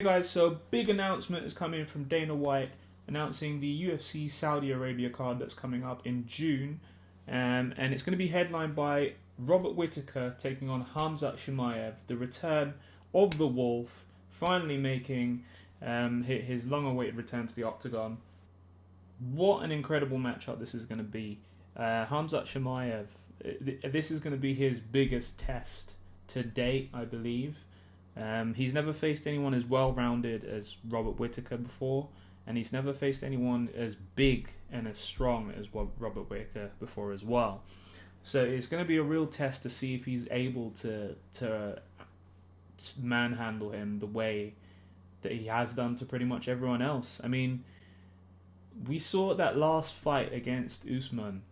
Hey guys, so a big announcement is coming from Dana White announcing the UFC Saudi Arabia card that's coming up in June, and it's going to be headlined by Robert Whittaker taking on Khamzat Chimaev, the return of the Wolf, finally making his long-awaited return to the octagon. What an incredible matchup this is going to be. Khamzat Chimaev, this is going to be his biggest test to date, I believe. He's never faced anyone as well-rounded as Robert Whittaker before, and he's never faced anyone as big and as strong as Robert Whittaker before as well. So it's going to be a real test to see if he's able to manhandle him the way that he has done to pretty much everyone else. I mean, we saw that last fight against Usman.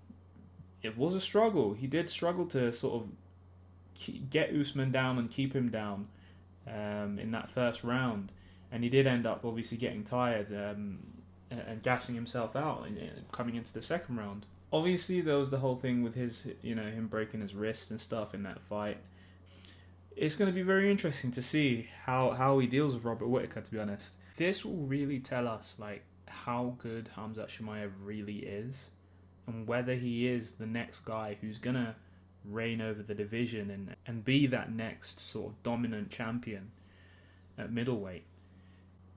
It was a struggle. He did struggle to sort of get Usman down and keep him down in that first round, and he did end up obviously getting tired and gassing himself out coming into the second round. Obviously there was the whole thing with him breaking his wrist and stuff in that fight. It's going to be very interesting to see how he deals with Robert Whittaker, to be honest. This will really tell us like how good Khamzat Chimaev really is, and whether he is the next guy who's gonna reign over the division and be that next sort of dominant champion at middleweight.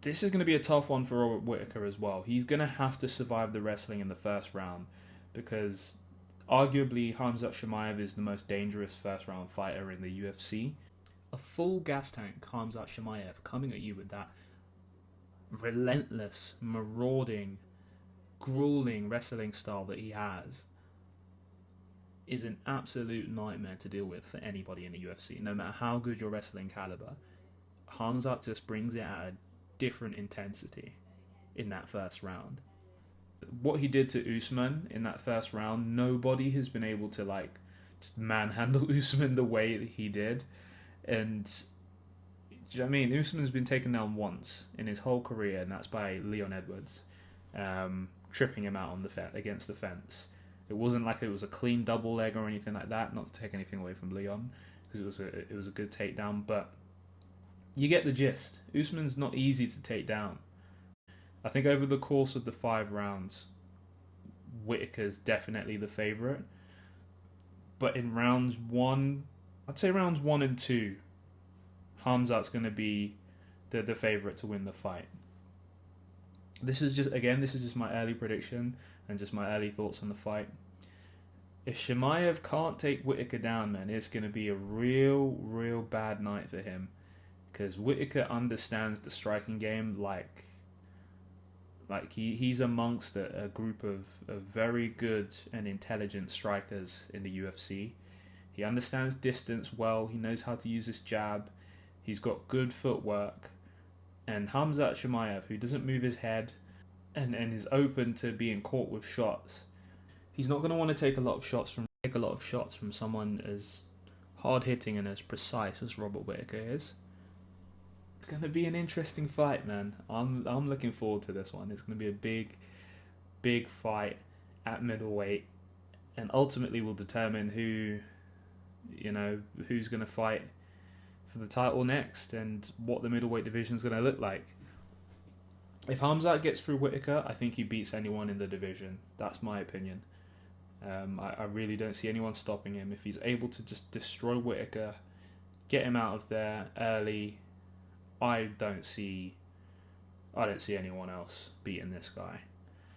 This is going to be a tough one for Robert Whittaker as well. He's going to have to survive the wrestling in the first round, because arguably Khamzat Chimaev is the most dangerous first round fighter in the UFC. A full gas tank Khamzat Chimaev coming at you with that relentless, marauding, grueling wrestling style that he has is an absolute nightmare to deal with for anybody in the UFC. No matter how good your wrestling caliber, Khamzat just brings it at a different intensity in that first round. What he did to Usman in that first round, nobody has been able to like just manhandle Usman the way that he did. And do you know what I mean? Usman's been taken down once in his whole career, and that's by Leon Edwards, tripping him out on against the fence. It wasn't like it was a clean double leg or anything like that, not to take anything away from Leon, because it was a good takedown, but you get the gist. Usman's not easy to take down. I think over the course of the 5 rounds, Whittaker's definitely the favourite, but in rounds 1, I'd say rounds 1 and 2, Khamzat's going to be the favourite to win the fight. This is just my early prediction and just my early thoughts on the fight. If Chimaev can't take Whittaker down, man, it's going to be a real bad night for him, because Whittaker understands the striking game like he's amongst a group of very good and intelligent strikers in the UFC. He understands distance well. He knows how to use his jab. He's got good footwork. And Khamzat Chimaev, who doesn't move his head and is open to being caught with shots, he's not going to want to take a lot of shots from someone as hard-hitting and as precise as Robert Whittaker is. It's going to be an interesting fight, man. I'm looking forward to this one. It's going to be a big fight at middleweight, and ultimately will determine who's going to fight for the title next and what the middleweight division is going to look like. If Khamzat gets through Whittaker, I think he beats anyone in the division. That's my opinion. I really don't see anyone stopping him. If he's able to just destroy Whittaker, get him out of there early, I don't see anyone else beating this guy.